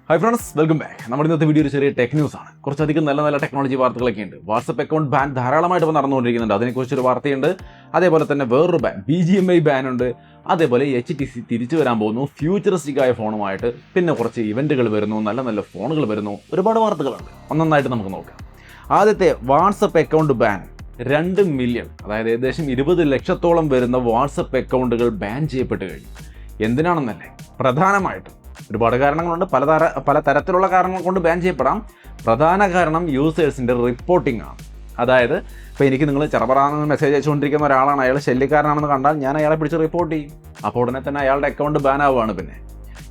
Hi friends, welcome back. നമ്മുടെ ഇന്നത്തെ video ഒരു ചെറിയ ടെക് ന്യൂസ് ആണ്. കുറച്ചധികം നല്ല ടെക്നോളജി വാർത്തകളൊക്കെ ഉണ്ട്. വാട്സ്ആപ്പ് അക്കൗണ്ട് ബാൻ ധാരാളമായിട്ട് നടന്നുകൊണ്ടിരിക്കുന്നുണ്ട്. അതിനെക്കുറിച്ചൊരു വാർത്തയുണ്ട്. അതേപോലെ തന്നെ വേറൊരു ബാൻ BGMI ബാൻ ഉണ്ട്. അതേപോലെ HTC തിരിച്ചു വരാൻ പോകുന്നു ഫ്യൂച്ചറിസ്റ്റിക് ആയ ഫോണുമായിട്ട്. പിന്നെ കുറച്ച് ഇവന്റുകൾ വരുന്നു, നല്ല ഫോണുകൾ വരുന്നു, ഒരുപാട് വാർത്തകളുണ്ട്. ഒന്നൊന്നായിട്ട് നമുക്ക് നോക്കാം. ആദ്യത്തെ വാട്സ്ആപ്പ് അക്കൗണ്ട് ബാൻ 2 മില്യൺ, അതായത് ഏകദേശം 20 ലക്ഷത്തോളം വരുന്ന വാട്സ്ആപ്പ് അക്കൗണ്ടുകൾ ബാൻ ചെയ്യപ്പെട്ട് കഴിഞ്ഞു. എന്തിനാണെന്നല്ലേ? പ്രധാനമായിട്ടും ഒരുപാട് കാരണങ്ങളുണ്ട്. പല തരത്തിലുള്ള കാരണങ്ങൾ കൊണ്ട് ബാൻ ചെയ്യപ്പെടാം. പ്രധാന കാരണം യൂസേഴ്സിൻ്റെ റിപ്പോർട്ടിംഗ് ആണ്. അതായത് ഇപ്പോൾ എനിക്ക് നിങ്ങൾ ചെറുപറാന്ന് മെസ്സേജ് അയച്ചുകൊണ്ടിരിക്കുന്ന ഒരാളാണ്, അയാൾ ശല്യക്കാരനാണെന്ന് കണ്ടാൽ ഞാൻ അയാളെ പിടിച്ച് റിപ്പോർട്ട് ചെയ്യും. അപ്പോൾ ഉടനെ തന്നെ അയാളുടെ അക്കൗണ്ട് ബാൻ ആവുകയാണ്. പിന്നെ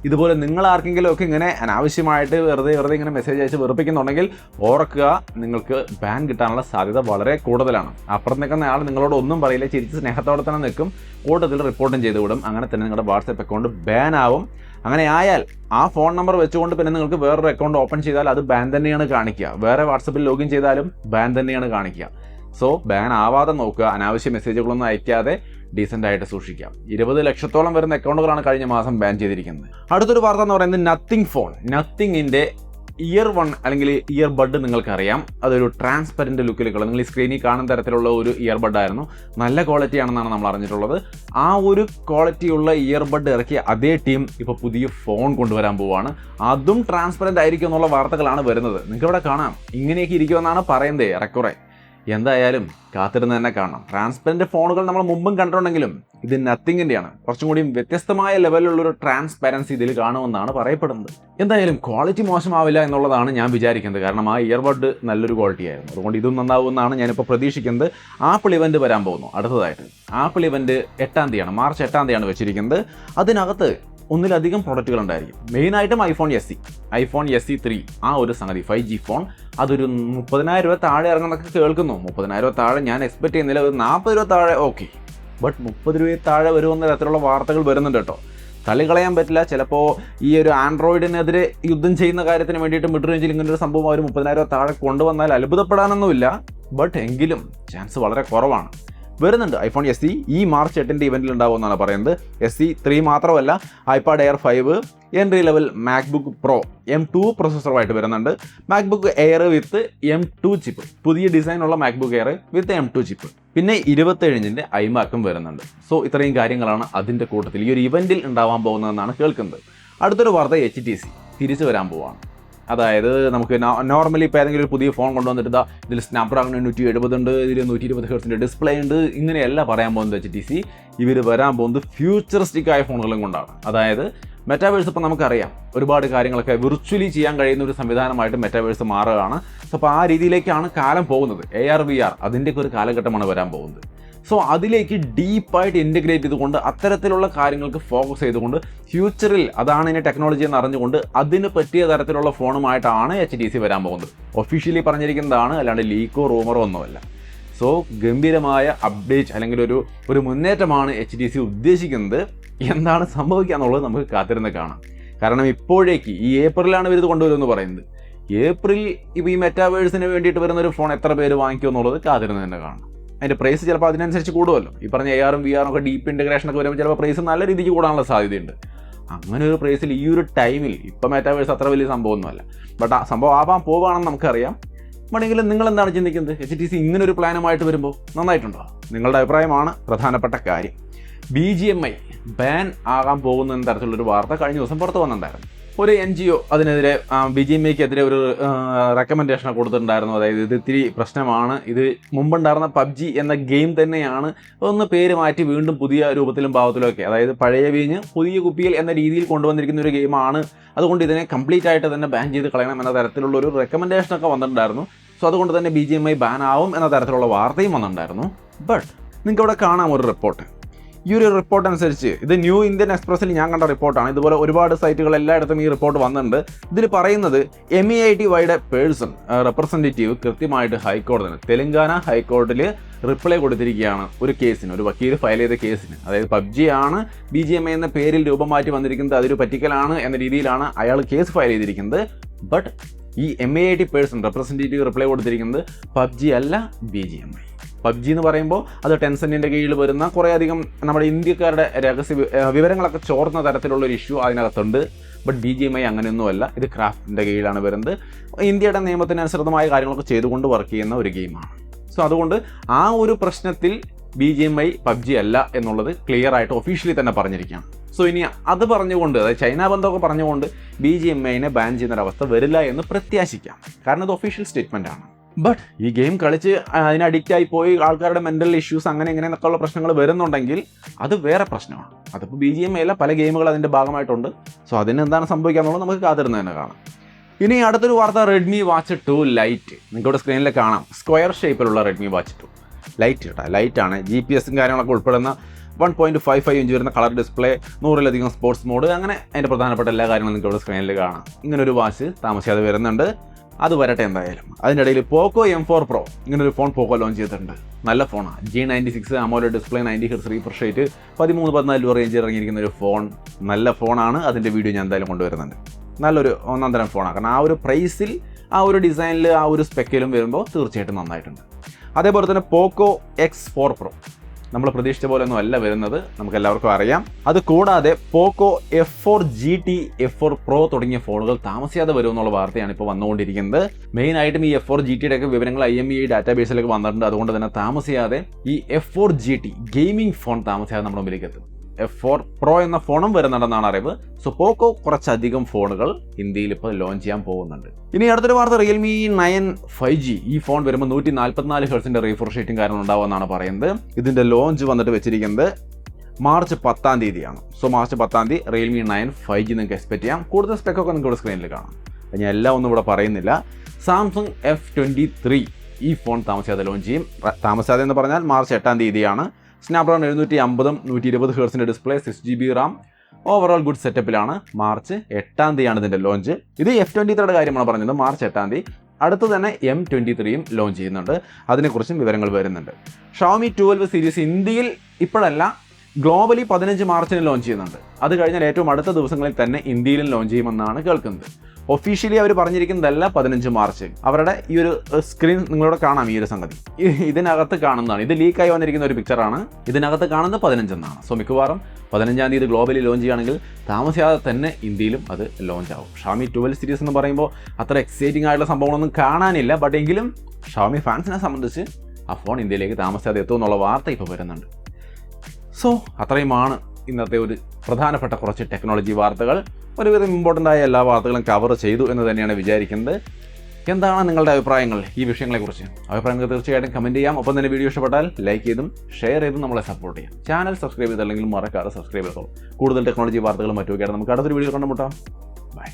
ഇതുപോലെ നിങ്ങൾ ആർക്കെങ്കിലും ഒക്കെ ഇങ്ങനെ അനാവശ്യമായിട്ട് വെറുതെ ഇങ്ങനെ മെസ്സേജ് അയച്ച് വെറുപ്പിക്കുന്നുണ്ടെങ്കിൽ ഓർക്കുക, നിങ്ങൾക്ക് ബാൻ കിട്ടാനുള്ള സാധ്യത വളരെ കൂടുതലാണ്. അപ്പുറത്ത് നിൽക്കുന്ന ആൾ നിങ്ങളോട് ഒന്നും പറയില്ല, ചിരിച്ച് സ്നേഹത്തോടെ തന്നെ നിൽക്കും, കൂട്ടത്തിൽ റിപ്പോർട്ടും ചെയ്ത് വിടും. അങ്ങനെ തന്നെ നിങ്ങളുടെ വാട്സ്ആപ്പ് അക്കൗണ്ട് ബാൻ ആവും. അങ്ങനെ ആയാൽ ആ ഫോൺ നമ്പർ വെച്ചുകൊണ്ട് പിന്നെ നിങ്ങൾക്ക് വേറൊരു അക്കൗണ്ട് ഓപ്പൺ ചെയ്താൽ അത് ബാൻ തന്നെയാണ് കാണിക്കുക. വേറെ വാട്സപ്പിൽ ലോഗിൻ ചെയ്താലും ബാൻ തന്നെയാണ് കാണിക്കുക. സോ ബാൻ ആവാതെ നോക്കുക. അനാവശ്യ മെസ്സേജുകളൊന്നും അയക്കാതെ ഡീസൻ്റ് ആയിട്ട് സൂക്ഷിക്കാം. 20 ലക്ഷത്തോളം വരുന്ന അക്കൗണ്ടുകളാണ് കഴിഞ്ഞ മാസം ബാൻ ചെയ്തിരിക്കുന്നത്. അടുത്തൊരു വാർത്ത എന്ന് പറയുന്നത് നത്തിങ് ഫോൺ. നത്തിങ്ങിൻ്റെ ഇയർ 1 അല്ലെങ്കിൽ ഇയർ ബഡ് നിങ്ങൾക്കറിയാം. അതൊരു ട്രാൻസ്പെറൻറ്റ് ലുക്കിലേക്കുള്ള, നിങ്ങൾ ഈ സ്ക്രീനിൽ കാണുന്ന തരത്തിലുള്ള ഒരു ഇയർ ബഡ് ആയിരുന്നു. നല്ല ക്വാളിറ്റി ആണെന്നാണ് നമ്മൾ അറിഞ്ഞിട്ടുള്ളത്. ആ ഒരു ക്വാളിറ്റിയുള്ള ഇയർ ബഡ് ഇറക്കിയ അതേ ടീം ഇപ്പോൾ പുതിയ ഫോൺ കൊണ്ടുവരാൻ പോവുകയാണ്. അതും ട്രാൻസ്പെറൻ്റ് ആയിരിക്കും എന്നുള്ള വാർത്തകളാണ് വരുന്നത്. നിങ്ങൾക്കിവിടെ കാണാം, ഇങ്ങനെയൊക്കെ ഇരിക്കുമെന്നാണ് പറയുന്നത് ഏറെക്കുറെ. എന്തായാലും കാത്തിരുന്ന് തന്നെ കാണണം. ട്രാൻസ്പെറൻറ്റ് ഫോണുകൾ നമ്മൾ മുമ്പും കണ്ടിട്ടുണ്ടെങ്കിലും ഇത് നത്തിങ്ങിൻ്റെയാണ്. കുറച്ചും കൂടി വ്യത്യസ്തമായ ലെവലിലുള്ളൊരു ട്രാൻസ്പെറൻസി ഇതിൽ കാണുമെന്നാണ് പറയപ്പെടുന്നത്. എന്തായാലും ക്വാളിറ്റി മോശമാവില്ല എന്നുള്ളതാണ് ഞാൻ വിചാരിക്കുന്നത്. കാരണം ആ ഇയർബഡ് നല്ലൊരു ക്വാളിറ്റി ആയിരുന്നു. അതുകൊണ്ട് ഇതും നന്നാവുമെന്നാണ് ഞാനിപ്പോൾ പ്രതീക്ഷിക്കുന്നത്. ആപ്പിൾ ഇവൻറ്റ് വരാൻ പോകുന്നു അടുത്തതായിട്ട്. ആപ്പിൾ ഇവൻറ്റ് 8-ാം തീയതിയാണ്, മാർച്ച് 8-ാം തീയതിയാണ് വെച്ചിരിക്കുന്നത്. അതിനകത്ത് ഒന്നിലധികം പ്രോഡക്റ്റുകൾ ഉണ്ടായിരിക്കും. മെയിനായിട്ടും ഐഫോൺ SE 3 ആ ഒരു സംഗതി 5G ഫോൺ. അതൊരു 30,000 രൂപ താഴെ ഇറങ്ങുന്നൊക്കെ കേൾക്കുന്നു. 30,000 രൂപ താഴെ ഞാൻ എക്സ്പെക്ട് ചെയ്യുന്നില്ല. ഒരു 40 രൂപ താഴെ ഓക്കെ, ബട്ട് 30 രൂപ താഴെ വരുമെന്ന തരത്തിലുള്ള വാർത്തകൾ വരുന്നുണ്ട് കേട്ടോ. തള്ളിക്കളയാൻ പറ്റില്ല. ചിലപ്പോൾ ഈ ഒരു ആൻഡ്രോയിഡിനെതിരെ യുദ്ധം ചെയ്യുന്ന കാര്യത്തിന് വേണ്ടിയിട്ട് മിഡ് റേഞ്ചിൽ ഇങ്ങനൊരു സംഭവം അവർ 30,000 രൂപ താഴെ കൊണ്ടുവന്നാൽ അത്ഭുതപ്പെടാനൊന്നുമില്ല. ബട്ട് എങ്കിലും ചാൻസ് വളരെ കുറവാണ്. വരുന്നുണ്ട് ഐഫോൺ SE ഈ മാർച്ച് 8-ൻ്റെ ഇവൻറ്റിൽ ഉണ്ടാവുമെന്നാണ് പറയുന്നത്. SE 3 മാത്രമല്ല, iPad air 5 entry level MacBook pro M2 പ്രൊസസ്സറുമായിട്ട് വരുന്നുണ്ട്. MacBook air with M2 chip, പുതിയ ഡിസൈനുള്ള MacBook air with M2 chip. പിന്നെ 27-ൻ്റെ iMacഉം വരുന്നുണ്ട്. സോ ഇത്രയും കാര്യങ്ങളാണ് അതിൻ്റെ കൂട്ടത്തിൽ ഈ ഒരു ഇവൻറ്റിൽ ഉണ്ടാവാൻ പോകുന്നതെന്നാണ് കേൾക്കുന്നത്. അടുത്തൊരു വാർത്ത HTC തിരിച്ചു വരാൻ പോവുകയാണ്. അതായത് നമുക്ക് നോർമലി ഇപ്പോൾ ഏതെങ്കിലും ഒരു പുതിയ ഫോൺ കൊണ്ടുവന്നിട്ട് ഇതിൽ സ്നാപ്ഡ്രാഗൺ 170 ഉണ്ട്, ഇതിൽ 120 ഹെർട്സിൻ്റെ ഡിസ്പ്ലേ ഉണ്ട്, ഇങ്ങനെയല്ല പറയാൻ പോകുന്നത്. HTC ഇവർ വരാൻ പോകുന്നത് ഫ്യൂച്ചറിസ്റ്റിക് ആയ ഫോണുകളും കൊണ്ടാണ്. അതായത് മെറ്റാവേഴ്സ് ഇപ്പോൾ നമുക്കറിയാം, ഒരുപാട് കാര്യങ്ങളൊക്കെ വിർച്വലി ചെയ്യാൻ കഴിയുന്ന ഒരു സംവിധാനമായിട്ട് മെറ്റാവേഴ്സ് മാറുകയാണ്. സോ അപ്പോൾ ആ രീതിയിലേക്കാണ് കാലം പോകുന്നത്. AR VR അതിൻ്റെയൊക്കെ ഒരു കാലഘട്ടമാണ് വരാൻ പോകുന്നത്. സോ അതിലേക്ക് ഡീപ്പായിട്ട് ഇൻറ്റഗ്രേറ്റ് ചെയ്തുകൊണ്ട് അത്തരത്തിലുള്ള കാര്യങ്ങൾക്ക് ഫോക്കസ് ചെയ്തുകൊണ്ട് ഫ്യൂച്ചറിൽ അതാണ് ഇനി ടെക്നോളജി എന്ന് അറിഞ്ഞുകൊണ്ട് അതിന് പറ്റിയ തരത്തിലുള്ള ഫോണുമായിട്ടാണ് HTC വരാൻ പോകുന്നത്. ഒഫീഷ്യലി പറഞ്ഞിരിക്കുന്നതാണ്, അല്ലാണ്ട് ലീക്കോ റൂമറോ ഒന്നുമല്ല. സോ ഗംഭീരമായ അപ്ഡേറ്റ് അല്ലെങ്കിൽ ഒരു മുന്നേറ്റമാണ് HTC ഉദ്ദേശിക്കുന്നത്. എന്താണ് സംഭവിക്കുക എന്നുള്ളത് നമുക്ക് കാത്തിരുന്ന് കാണാം. കാരണം ഇപ്പോഴേക്ക് ഈ ഏപ്രിലാണ് ഇവരിത് കൊണ്ടുവരുമെന്ന് പറയുന്നത്. ഏപ്രിൽ ഇപ്പോൾ ഈ മെറ്റാവേഴ്സിന് വേണ്ടിയിട്ട് വരുന്നൊരു ഫോൺ എത്ര പേര് വാങ്ങിക്കും എന്നുള്ളത് കാത്തിരുന്ന് തന്നെ കാണാം. അതിൻ്റെ പ്രൈസ് ചിലപ്പോൾ അതിനനുസരിച്ച് കൂടുമല്ലോ. ഈ പറഞ്ഞ AR ഉം VR ഒക്കെ ഡീപ്പ് ഇൻറ്റഗ്രേഷനൊക്കെ വരുമ്പോൾ ചിലപ്പോൾ പ്രൈസ് നല്ല രീതിക്ക് കൂടാനുള്ള സാധ്യതയുണ്ട്. അങ്ങനെ ഒരു പ്രൈസിൽ ഈ ഒരു ടൈമിൽ ഇപ്പം മെറ്റാവേഴ്സ് അത്ര വലിയ സംഭവമൊന്നുമല്ല. ബട്ട് ആ സംഭവം ആവാൻ പോവുകയാണെന്ന് നമുക്കറിയാം. വേണമെങ്കിലും നിങ്ങൾ എന്താണ് ചിന്തിക്കുന്നത്? HTC ഇങ്ങനൊരു പ്ലാനുമായിട്ട് വരുമ്പോൾ നന്നായിട്ടുണ്ടോ? നിങ്ങളുടെ അഭിപ്രായമാണ് പ്രധാനപ്പെട്ട കാര്യം. BGMI ബാൻ ആകാൻ പോകുന്ന തരത്തിലുള്ളൊരു വാർത്ത കഴിഞ്ഞ ദിവസം പുറത്ത് വന്നിട്ടുണ്ടായിരുന്നു. ഒരു NGO അതിനെതിരെ BGMIക്കെതിരെ ഒരു റെക്കമെൻഡേഷനൊക്കെ കൊടുത്തിട്ടുണ്ടായിരുന്നു. അതായത് ഇത് ഇത്തിരി പ്രശ്നമാണ്, ഇത് മുമ്പുണ്ടായിരുന്ന PUBG എന്ന ഗെയിം തന്നെയാണ്, ഒന്ന് പേര് മാറ്റി വീണ്ടും പുതിയ രൂപത്തിലും ഭാവത്തിലും ഒക്കെ, അതായത് പഴയ വീഞ്ഞ് പുതിയ കുപ്പിയിൽ എന്ന രീതിയിൽ കൊണ്ടുവന്നിരിക്കുന്ന ഒരു ഗെയിമാണ്. അതുകൊണ്ട് ഇതിനെ കംപ്ലീറ്റ് ആയിട്ട് തന്നെ ബാൻ ചെയ്ത് കളയണം എന്ന തരത്തിലുള്ള ഒരു റെക്കമെൻഡേഷനൊക്കെ വന്നിട്ടുണ്ടായിരുന്നു. സോ അതുകൊണ്ട് തന്നെ BGMI ബാൻ ആവും എന്ന തരത്തിലുള്ള വാർത്തയും വന്നിട്ടുണ്ടായിരുന്നു. ബട്ട് നിങ്ങൾക്ക് ഇവിടെ കാണാം ഒരു റിപ്പോർട്ട്. ഈ ഒരു റിപ്പോർട്ട് അനുസരിച്ച്, ഇത് ന്യൂ ഇന്ത്യൻ എക്സ്പ്രസ്സിൽ ഞാൻ കണ്ട റിപ്പോർട്ടാണ്. ഇതുപോലെ ഒരുപാട് സൈറ്റുകൾ എല്ലായിടത്തും ഈ റിപ്പോർട്ട് വന്നിട്ടുണ്ട്. ഇതിൽ പറയുന്നത് MEITYയുടെ പേഴ്സൺ റെപ്രസെൻറ്റേറ്റീവ് കൃത്യമായിട്ട് ഹൈക്കോടതിന്, തെലങ്കാന ഹൈക്കോടതിയിൽ റിപ്ലൈ കൊടുത്തിരിക്കുകയാണ് ഒരു കേസിന്, ഒരു വക്കീൽ ഫയൽ ചെയ്ത കേസിന്. അതായത് PUBG ആണ് BGMI എന്ന പേരിൽ രൂപം മാറ്റി വന്നിരിക്കുന്നത്, അതൊരു പറ്റിക്കലാണ് എന്ന രീതിയിലാണ് അയാൾ കേസ് ഫയൽ ചെയ്തിരിക്കുന്നത്. ബട്ട് ഈ MEIT പേഴ്സൺ റെപ്രസെൻറ്റേറ്റീവ് റിപ്ലൈ കൊടുത്തിരിക്കുന്നത് PUBG അല്ല BGMI. PUBG എന്ന് പറയുമ്പോൾ അത് ടെൻസെന്റിൻ്റെ കീഴിൽ വരുന്ന കുറേയധികം നമ്മുടെ ഇന്ത്യക്കാരുടെ രഹസ്യ വിവരങ്ങളൊക്കെ ചോർന്ന തരത്തിലുള്ളൊരു ഇഷ്യൂ അതിനകത്തുണ്ട്. ബട്ട് BGMI അങ്ങനെയൊന്നുമല്ല. ഇത് ക്രാഫ്റ്റിൻ്റെ കീഴിലാണ് വരുന്നത്. ഇന്ത്യയുടെ നിയമത്തിനനുസൃതമായ കാര്യങ്ങളൊക്കെ ചെയ്തുകൊണ്ട് വർക്ക് ചെയ്യുന്ന ഒരു ഗെയിമാണ്. സോ അതുകൊണ്ട് ആ ഒരു പ്രശ്നത്തിൽ BGMI PUBG അല്ല എന്നുള്ളത് ക്ലിയർ ആയിട്ട് ഒഫീഷ്യലി തന്നെ പറഞ്ഞിരിക്കുകയാണ്. സോ ഇനി അത് പറഞ്ഞുകൊണ്ട്, അതായത് ചൈന ബന്ധമൊക്കെ പറഞ്ഞുകൊണ്ട് BGMIനെ ബാൻ ചെയ്യുന്നൊരവസ്ഥ വരില്ല എന്ന് പ്രത്യാശിക്കാം. കാരണം ഇത് ഒഫീഷ്യൽ സ്റ്റേറ്റ്മെൻ്റ് ആണ്. ബട്ട് ഈ ഗെയിം കളിച്ച് അതിന് അഡിക്റ്റായി പോയി ആൾക്കാരുടെ മെൻ്റൽ ഇഷ്യൂസ് അങ്ങനെ ഇങ്ങനെയൊക്കെയുള്ള പ്രശ്നങ്ങൾ വരുന്നുണ്ടെങ്കിൽ അത് വേറെ പ്രശ്നമാണ്. അതിപ്പോൾ BGMI അല്ല, പല ഗെയിമുകൾ അതിൻ്റെ ഭാഗമായിട്ടുണ്ട്. സോ അതിന് എന്താണ് സംഭവിക്കുക എന്നുള്ളത് നമുക്ക് കാത്തിരുന്ന് തന്നെ കാണാം. ഇനി അടുത്തൊരു വാർത്ത, Redmi Watch 2 Lite. നിങ്ങളുടെ സ്ക്രീനിൽ കാണാം സ്ക്വയർ ഷേപ്പിലുള്ള Redmi Watch 2 Lite കേട്ടോ. ലൈറ്റാണ്. GPS-ഉം കാര്യങ്ങളൊക്കെ ഉൾപ്പെടുന്ന 1.55 ഇഞ്ച് വരുന്ന കളർ ഡിസ്പ്ലേ, 100-ലധികം സ്പോർട്സ് മോഡ്, അങ്ങനെ അതിൻ്റെ പ്രധാനപ്പെട്ട എല്ലാ കാര്യങ്ങളും നിങ്ങൾക്ക് ഇവിടെ സ്ക്രീനിൽ കാണാം. ഇങ്ങനൊരു വാച്ച് താമസിയാതെ വരുന്നുണ്ട്. അത് വരട്ടെ എന്തായാലും. അതിൻ്റെ ഇടയിൽ പോക്കോ M4 Pro ഇങ്ങനൊരു ഫോൺ പോക്കോ ലോഞ്ച് ചെയ്തിട്ടുണ്ട്. നല്ല ഫോണാണ്. G96 AMOLED display, 90 Hz refresh rate, 13-14 രൂപ റേഞ്ചിൽ ഇറങ്ങിയിരിക്കുന്ന ഒരു ഫോൺ. നല്ല ഫോണാണ്. അതിൻ്റെ വീഡിയോ ഞാൻ എന്തായാലും കൊണ്ടുവരുന്നുണ്ട്. നല്ലൊരു ഒന്നാം തരം ഫോണാണ്. കാരണം ആ ഒരു പ്രൈസിൽ, ആ ഒരു ഡിസൈനിൽ, ആ ഒരു സ്പെക്കിലും വരുമ്പോൾ തീർച്ചയായിട്ടും നന്നായിട്ടുണ്ട്. അതേപോലെ തന്നെ പോക്കോ X4 Pro നമ്മൾ പ്രതീക്ഷിച്ച പോലെ ഒന്നും അല്ല വരുന്നത്, നമുക്ക് എല്ലാവർക്കും അറിയാം. അത് കൂടാതെ പോക്കോ F4 GT, F4 Pro തുടങ്ങിയ ഫോണുകൾ താമസിയാതെ വരുമെന്നുള്ള വാർത്തയാണ് ഇപ്പോൾ വന്നുകൊണ്ടിരിക്കുന്നത്. മെയിനായിട്ടും ഈ F4 GTയുടെ ഒക്കെ വിവരങ്ങൾ IMEI ഡാറ്റാബേസിലേക്ക് വന്നിട്ടുണ്ട്. അതുകൊണ്ട് തന്നെ താമസിയാതെ ഈ F4 GT ഗെയിമിംഗ് ഫോൺ താമസിയാതെ നമ്മുടെ മുമ്പിലേക്ക് എത്തും. F4 Pro എന്ന ഫോണും വരുന്നുണ്ടെന്നാണ് അറിവ്. സോ പോക്കോ കുറച്ചധികം ഫോണുകൾ ഇന്ത്യയിൽ ഇപ്പോൾ ലോഞ്ച് ചെയ്യാൻ പോകുന്നുണ്ട്. ഇനി അടുത്തൊരു വാർത്ത, Realme 9 5G. ഈ ഫോൺ വരുമ്പോൾ 144 Hz റീഫ്രഷ് റേറ്റും കാര്യങ്ങളും ഉണ്ടാവുമെന്നാണ് പറയുന്നത്. ഇതിൻ്റെ ലോഞ്ച് വന്നിട്ട് വെച്ചിരിക്കുന്നത് മാർച്ച് 10-ാം തീയതിയാണ്. സോ മാർച്ച് 10-ാം തീയതി Realme 9 5G നിങ്ങൾക്ക് എക്സ്പെക്ട് ചെയ്യാം. കൂടുതൽ സ്പെക്കൊക്കെ നിങ്ങൾക്ക് സ്ക്രീനിൽ കാണാം. ഞാൻ എല്ലാം ഒന്നും ഇവിടെ പറയുന്നില്ല. Samsung F23 ഈ ഫോൺ താമസിയാതെ ലോഞ്ച് ചെയ്യും. താമസിയാതെ എന്ന് പറഞ്ഞാൽ മാർച്ച് 8-ാം തീയതിയാണ്. Snapdragon 750, 120 Hz display, 6GB RAM, overall good സെറ്റപ്പിലാണ്. മാർച്ച് 8-ാം തീയതിയാണ് ഇതിൻ്റെ ലോഞ്ച്. ഇത് F23യുടെ കാര്യമാണ് പറഞ്ഞത്, മാർച്ച് 8-ാം തീയതി. അടുത്ത് തന്നെ M23യും ലോഞ്ച് ചെയ്യുന്നുണ്ട്. അതിനെക്കുറിച്ചും വിവരങ്ങൾ വരുന്നുണ്ട്. Xiaomi 12 സീരീസ് ഇന്ത്യയിൽ ഇപ്പോഴല്ല, ഗ്ലോബലി 15 മാർച്ചിന് ലോഞ്ച് ചെയ്യുന്നുണ്ട്. അത് കഴിഞ്ഞാൽ ഏറ്റവും അടുത്ത ദിവസങ്ങളിൽ തന്നെ ഇന്ത്യയിലും ലോഞ്ച് ചെയ്യുമെന്നാണ് കേൾക്കുന്നത്. ഒഫീഷ്യലി അവർ പറഞ്ഞിരിക്കുന്നതല്ല 15 മാർച്ച്. അവരുടെ ഈ ഒരു സ്ക്രീൻ നിങ്ങളോട് കാണാം. ഈ ഒരു സംഗതി ഇതിനകത്ത് കാണുന്നതാണ്. ഇത് ലീക്കായി വന്നിരിക്കുന്ന ഒരു പിക്ചറാണ്. ഇതിനകത്ത് കാണുന്നത് 15 എന്നാണ്. സോ മിക്കവാറും 15-ാം തീയതി ഗ്ലോബലി ലോഞ്ച് ചെയ്യുകയാണെങ്കിൽ താമസിയാതെ തന്നെ ഇന്ത്യയിലും അത് ലോഞ്ച് ആവും. Xiaomi 12 സീരീസ് എന്ന് പറയുമ്പോൾ അത്ര എക്സൈറ്റിംഗ് ആയിട്ടുള്ള സംഭവങ്ങളൊന്നും കാണാനില്ല. ബട്ട് എങ്കിലും Xiaomi ഫാൻസിനെ സംബന്ധിച്ച് ആ ഫോൺ ഇന്ത്യയിലേക്ക് താമസിയാതെ എത്തുമെന്നുള്ള വാർത്ത ഇപ്പോൾ വരുന്നുണ്ട്. സോ അത്രയുമാണ് ഇന്നത്തെ ഒരു പ്രധാനപ്പെട്ട കുറച്ച് ടെക്നോളജി വാർത്തകൾ. ഒരുവിധം ഇമ്പോർട്ടൻ്റ് ആയ എല്ലാ വാർത്തകളും കവർ ചെയ്തു എന്ന് തന്നെയാണ് വിചാരിക്കുന്നത്. എന്താണ് നിങ്ങളുടെ അഭിപ്രായങ്ങൾ ഈ വിഷയങ്ങളെക്കുറിച്ച്? അഭിപ്രായങ്ങൾ തീർച്ചയായിട്ടും കമൻറ്റ് ചെയ്യാം. ഒപ്പം തന്നെ വീഡിയോ ഇഷ്ടപ്പെട്ടാൽ ലൈക്ക് ചെയ്തും ഷെയർ ചെയ്തും നമ്മളെ സപ്പോർട്ട് ചെയ്യാം. ചാനൽ സബ്സ്ക്രൈബ് ചെയ്തില്ലെങ്കിൽ മറക്കാതെ സബ്സ്ക്രൈബ് ചെയ്തോളൂ. കൂടുതൽ ടെക്നോളജി വാർത്തകളും മറ്റുമൊക്കെയാണ് നമുക്ക് അടുത്തൊരു വീഡിയോ കണ്ടുമുട്ടാം. ബൈ.